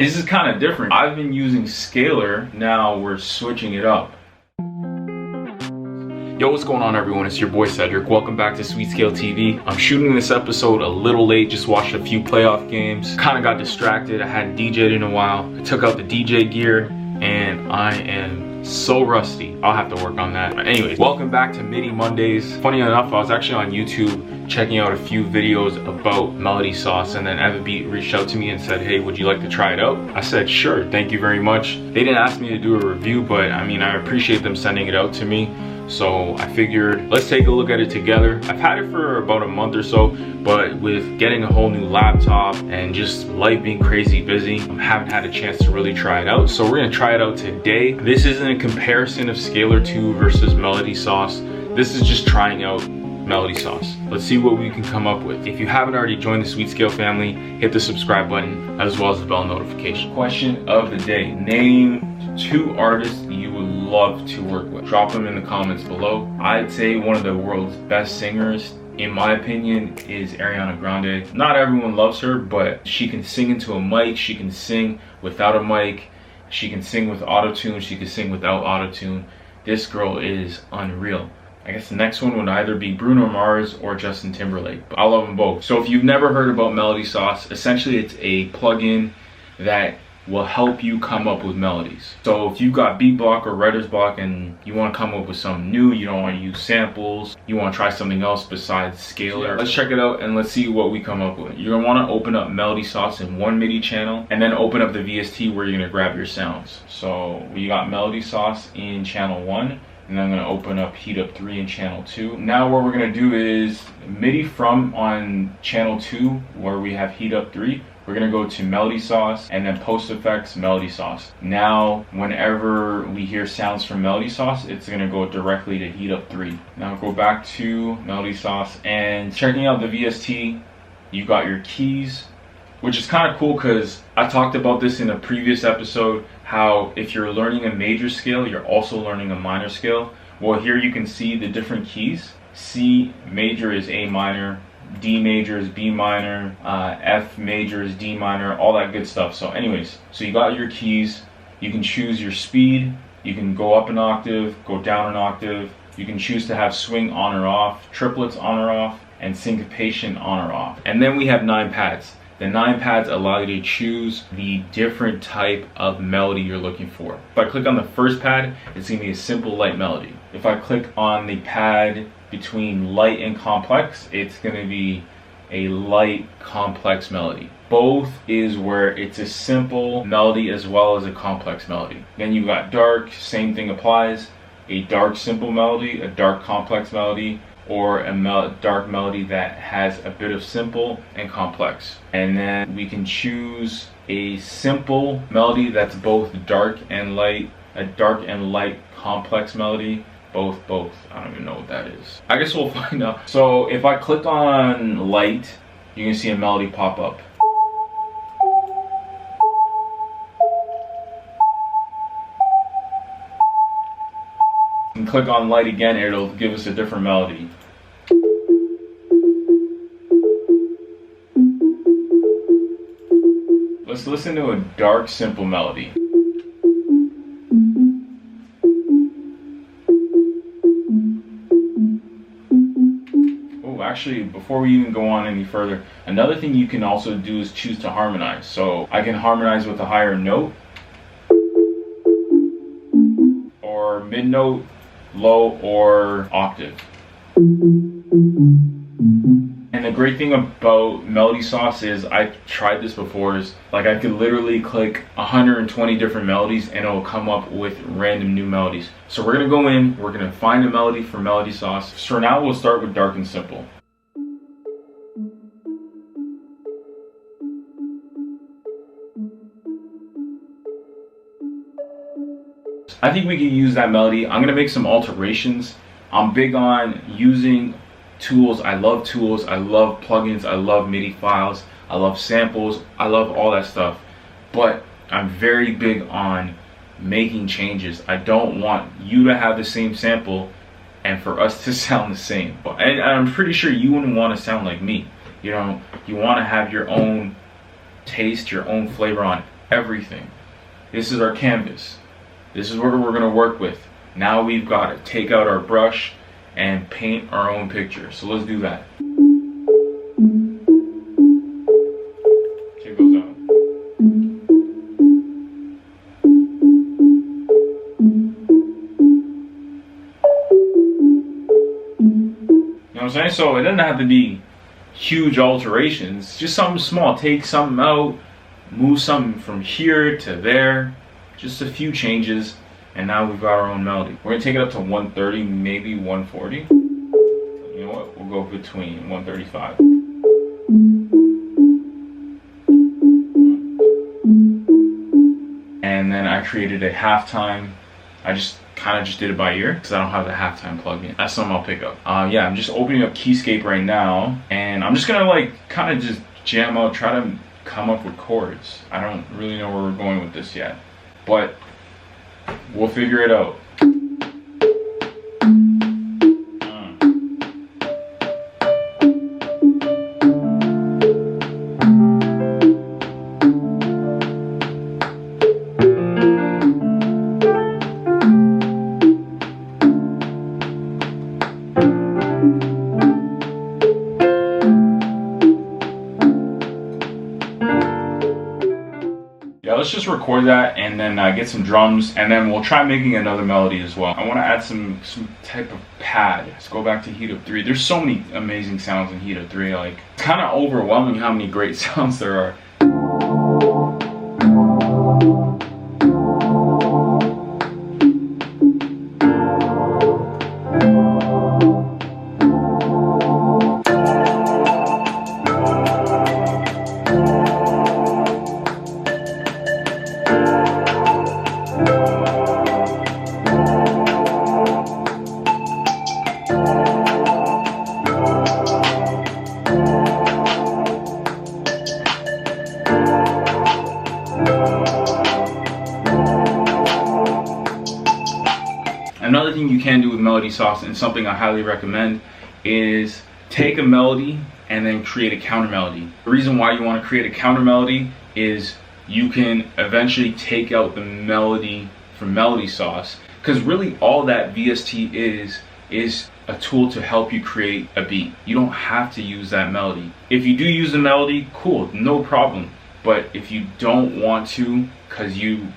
This is kind of different. I've been using scalar, now we're switching it up. Yo, what's going on everyone? It's your boy Cedric. Welcome back to SweetScale TV. I'm shooting this episode a little late, just watched a few playoff games. Kind of got distracted, I hadn't DJ'd in a while. I took out the DJ gear and I am so rusty. I'll have to work on that. But anyways, welcome back to MIDI Mondays. Funny enough, I was actually on YouTube checking out a few videos about melody sauce, and then Evabeat reached out to me and said, hey, would you like to try it out? I said, sure, thank you very much. They didn't ask me to do a review, but I mean, I appreciate them sending it out to me. So I figured, let's take a look at it together. I've had it for about a month or so, but with getting a whole new laptop and just life being crazy busy, I haven't had a chance to really try it out. So we're gonna try it out today. This isn't a comparison of Scalar 2 versus Melody Sauce. This is just trying out Melody Sauce. Let's see what we can come up with. If you haven't already joined the SweetScale family, hit the subscribe button as well as the bell notification. Question of the day: name 2 artists you would love to work with. Drop them in the comments below. I'd say one of the world's best singers, in my opinion, is Ariana Grande. Not everyone loves her, but she can sing into a mic, she can sing without a mic, she can sing with auto-tune, she can sing without auto-tune. This girl is unreal. I guess the next one would either be Bruno Mars or Justin Timberlake, but I love them both. So if you've never heard about Melody Sauce, essentially it's a plugin that will help you come up with melodies. So if you've got beat block or writer's block and you want to come up with something new, you don't want to use samples, you want to try something else besides Scalar, let's check it out and let's see what we come up with. You're going to want to open up Melody Sauce in one MIDI channel and then open up the VST where you're going to grab your sounds. So we got Melody Sauce in channel 1. And then I'm going to open up Heat Up 3 in channel 2. Now what we're going to do is MIDI from on channel 2 where we have Heat Up 3. We're going to go to Melody Sauce and then Post Effects Melody Sauce. Now whenever we hear sounds from Melody Sauce, it's going to go directly to Heat Up 3. Now go back to Melody Sauce and checking out the VST, you got your keys, which is kind of cool because I talked about this in a previous episode, how if you're learning a major scale, you're also learning a minor scale. Well, here you can see the different keys. C major is A minor, D major is B minor, F major is D minor, all that good stuff. So anyways, so you got your keys, you can choose your speed, you can go up an octave, go down an octave, you can choose to have swing on or off, triplets on or off, and syncopation on or off. And then we have 9 pads. The 9 pads allow you to choose the different type of melody you're looking for. If I click on the first pad, it's going to be a simple light melody. If I click on the pad between light and complex, it's going to be a light complex melody. Both is where it's a simple melody as well as a complex melody. Then you've got dark, same thing applies. A dark simple melody, a dark complex melody, or a dark melody that has a bit of simple and complex. And then we can choose a simple melody that's both dark and light, a dark and light complex melody, both. I don't even know what that is. I guess we'll find out. So if I click on light, you can see a melody pop up. And click on light again, it'll give us a different melody. Let's listen to a dark simple melody. Oh, actually, before we even go on any further, another thing you can also do is choose to harmonize. So I can harmonize with a higher note, or mid note, low, or octave. And the great thing about Melody Sauce is, I've tried this before, is like I could literally click 120 different melodies and it'll come up with random new melodies. So we're gonna go in, we're gonna find a melody for Melody Sauce. So for now we'll start with dark and simple. I think we can use that melody. I'm gonna make some alterations. I'm big on using tools. I love tools, I love plugins, I love MIDI files, I love samples, I love all that stuff. But I'm very big on making changes. I don't want you to have the same sample and for us to sound the same. And I'm pretty sure you wouldn't want to sound like me. You know, you want to have your own taste, your own flavor on everything. This is our canvas. This is what we're gonna work with. Now we've got to take out our brush and paint our own picture. So let's do that. Check those out. You know what I'm saying? So it doesn't have to be huge alterations, just something small. Take something out, move something from here to there, just a few changes, and now we've got our own melody. We're gonna take it up to 130, maybe 140. You know what? We'll go between 135. And then I created a halftime. I just kind of did it by ear because I don't have the halftime plugin. That's something I'll pick up. Yeah, I'm just opening up Keyscape right now, and I'm just gonna like kind of just jam out, try to come up with chords. I don't really know where we're going with this yet, but we'll figure it out. Yeah, let's just record that and then get some drums, and then we'll try making another melody as well. I want to add some type of pad. Let's go back to Heat Up 3. There's so many amazing sounds in Heat Up 3. Like, it's kind of overwhelming how many great sounds there are. Another thing you can do with melody sauce, and something I highly recommend, is take a melody and then create a counter melody. The reason why you want to create a counter melody is you can eventually take out the melody from melody sauce, because really all that VST is a tool to help you create a beat. You don't have to use that melody. If you do use the melody, cool, no problem. But if you don't want to, because you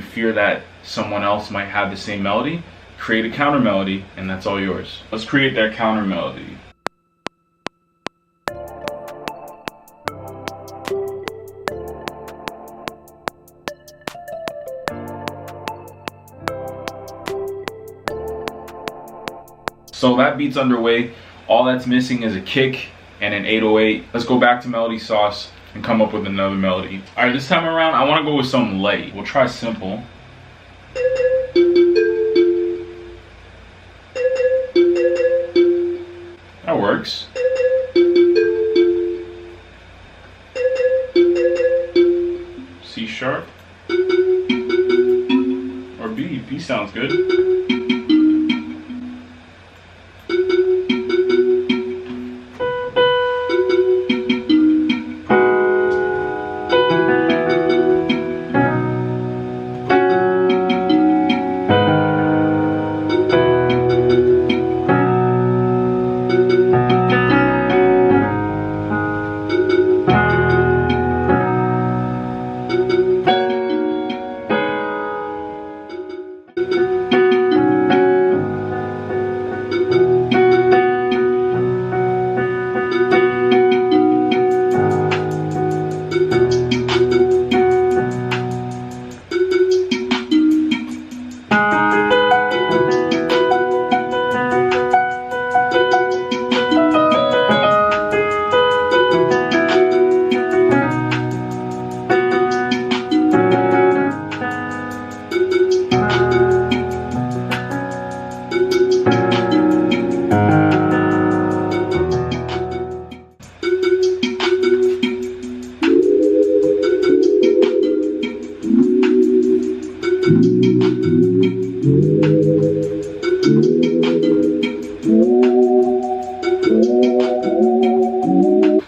fear that someone else might have the same melody, create a counter melody, and that's all yours. Let's create that counter melody. So that beat's underway. All that's missing is a kick and an 808. Let's go back to melody sauce and come up with another melody. All right, this time around, I want to go with something light. We'll try simple. That works. C sharp or B. B sounds good.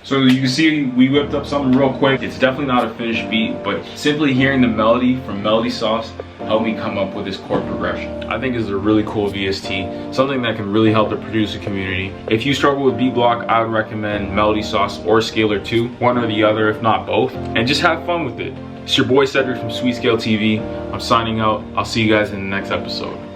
So you can see we whipped up something real quick. It's definitely not a finished beat, but simply hearing the melody from Melody Sauce helped me come up with this chord progression. I think is a really cool VST, something that can really help the producer community. If you struggle with beat block, I would recommend Melody Sauce or Scalar 2, one or the other, if not both, and just have fun with it. It's your boy Cedric from SweetScale TV. I'm signing out. I'll see you guys in the next episode.